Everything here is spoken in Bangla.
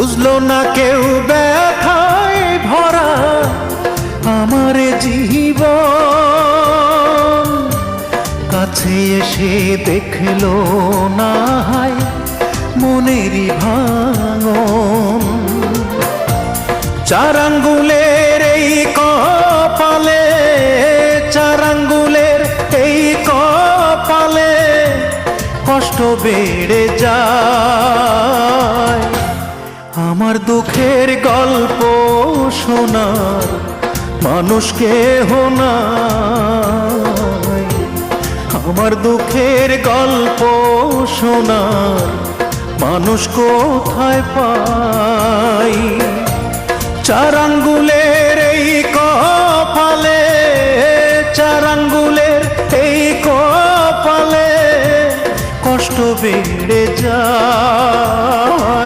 বুঝলো না কেউ ব্যথায় ভরা আমার জীবন, কাছে এসে দেখলো না হায় মনেরই ভাঙন। চার আঙ্গুলের এই কপালে, চার আঙ্গুলের এই কপালে কষ্ট বেড়ে যায়। আমার দুঃখের গল্প শোনার মানুষ কেহ নাই, আমার দুঃখের গল্প শোনার মানুষ কোথায় পাই। চার আঙ্গুলের এই কপালে, চার আঙ্গুলের এই কপালে কষ্ট বেড়ে যায়।